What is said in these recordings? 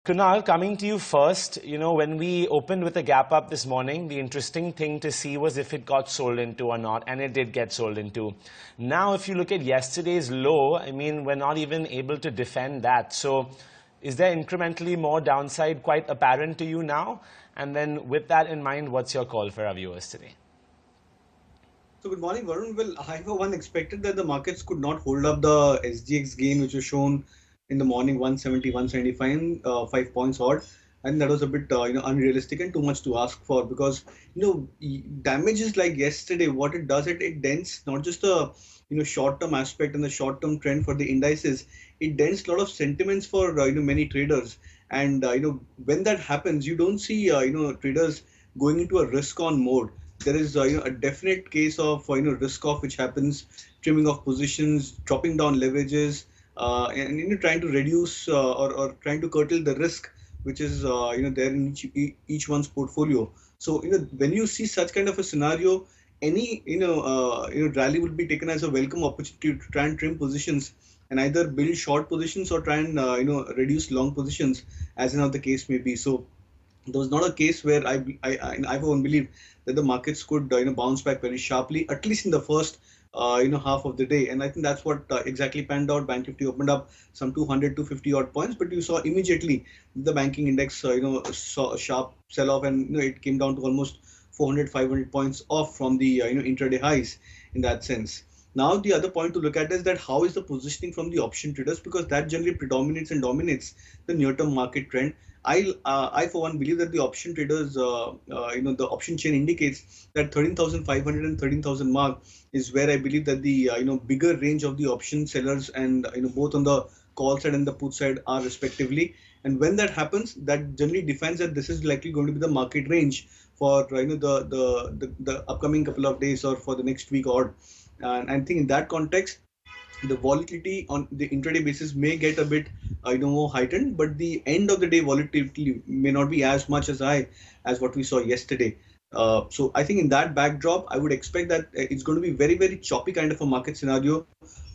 Kunal, coming to you first, when we opened with a gap up this morning, the interesting thing to see was if it got sold into or not, and it did get sold into. Now, if you look at yesterday's low, I mean, we're not even able to defend that. So is there incrementally more downside quite apparent to you now? And then with that in mind, what's your call for our viewers today? So good morning, Varun. Well, I for one expected that the markets could not hold up the SGX gain, which was shown in the morning 170, 175, 5 points odd. And that was a bit, unrealistic and too much to ask for because, damages like yesterday, what it does, it dents not just the, short-term aspect and the short-term trend for the indices, it dents a lot of sentiments for, many traders. And, when that happens, you don't see, traders going into a risk-on mode. There is a definite case of risk off which happens, trimming of positions, dropping down leverages, and trying to reduce or trying to curtail the risk which is there in each one's portfolio. So when you see such kind of a scenario, any rally would be taken as a welcome opportunity to try and trim positions and either build short positions or try and reduce long positions, as in how the case may be. So there was not a case where I won't believe that the markets could bounce back very sharply, at least in the first half of the day. And I think that's what exactly panned out. Bank Nifty opened up some 200 to 50 odd points, but you saw immediately the banking index saw a sharp sell off, and it came down to almost 400 500 points off from the intraday highs in that sense. Now, the other point to look at is that how is the positioning from the option traders, because that generally predominates and dominates the near-term market trend. I for one believe that the option traders, the option chain indicates that 13,500 and 13,000 mark is where I believe that the bigger range of the option sellers and both on the call side and the put side are respectively. And when that happens, that generally defines that this is likely going to be the market range for the upcoming couple of days or for the next week or. And I think in that context, the volatility on the intraday basis may get a bit more heightened, but the end of the day volatility may not be as much as high as what we saw yesterday. So I think in that backdrop, I would expect that it's going to be very, very choppy kind of a market scenario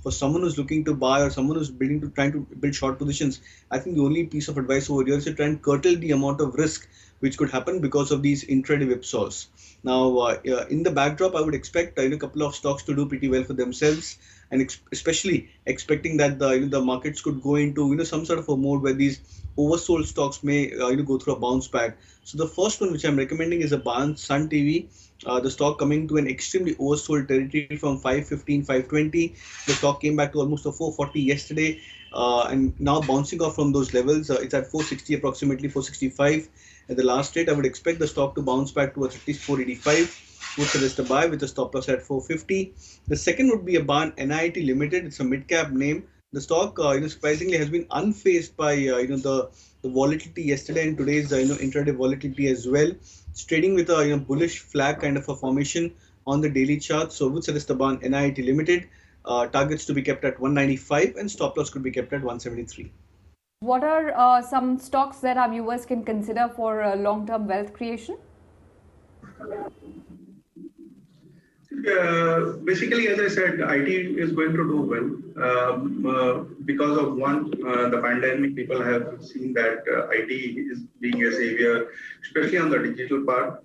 for someone who's looking to buy or someone who's trying to build short positions. I think the only piece of advice over here is to try and curtail the amount of risk which could happen because of these intraday whipsaws. Now, in the backdrop, I would expect a couple of stocks to do pretty well for themselves, and especially expecting that the markets could go into some sort of a mode where these oversold stocks may go through a bounce back. So the first one which I'm recommending is a Sun TV. The stock coming to an extremely oversold territory from 515, 520. The stock came back to almost a 440 yesterday, and now bouncing off from those levels. It's at 460, approximately 465 at the last rate. I would expect the stock to bounce back towards at least 485. Would suggest a buy with a stop loss at 450. The second would be a NIIT Ltd. It's a mid-cap name. The stock, surprisingly, has been unfazed by the volatility yesterday and today's intraday volatility as well. It's trading with a bullish flag kind of a formation on the daily chart. So would suggest a NIIT Ltd. Targets to be kept at 195 and stop loss could be kept at 173. What are some stocks that our viewers can consider for long-term wealth creation? Basically, as I said, IT is going to do well because of the pandemic. People have seen that IT is being a savior, especially on the digital part.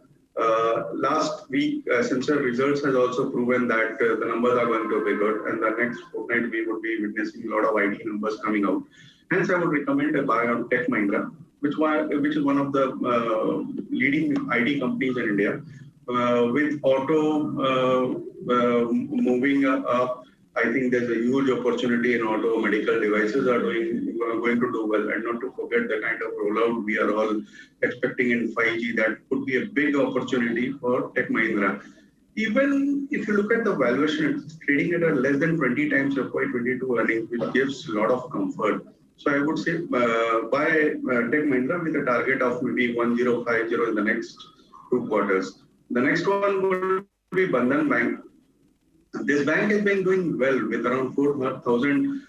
Last week, sensor results has also proven that the numbers are going to be good, and the next fortnight we would be witnessing a lot of IT numbers coming out. Hence, I would recommend a buy on Tech Mahindra, which is one of the leading IT companies in India. With auto moving up, I think there's a huge opportunity in auto. Medical devices are going to do well, and not to forget the kind of rollout we are all expecting in 5G. That could be a big opportunity for Tech Mahindra. Even if you look at the valuation, it's trading at a less than 20 times FY22 earnings, which gives a lot of comfort. So I would say buy Tech Mahindra with a target of maybe 1050 in the next 2 quarters. The next one would be Bandhan Bank. This bank has been doing well with around 4,000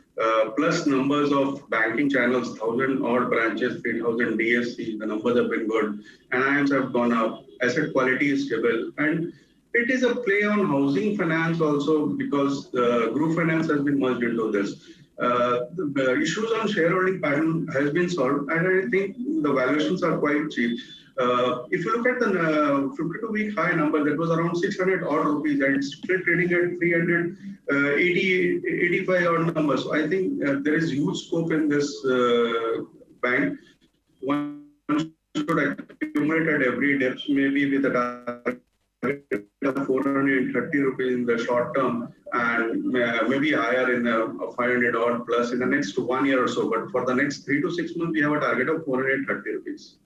plus numbers of banking channels, 1,000 odd branches, 3,000 DSC. The numbers have been good. NIMs have gone up. Asset quality is stable. And it is a play on housing finance also because group finance has been merged into this. The issues on shareholding pattern has been solved, and I think the valuations are quite cheap. If you look at the 52-week high number, that was around 600 odd rupees, and it's still trading at 385 odd numbers. So I think there is huge scope in this bank. One should accumulate at every depth, maybe with a target of 430 rupees in the short term, and maybe higher in 500 odd plus in the next 1 year or so. But for the next 3 to 6 months, we have a target of 430 rupees.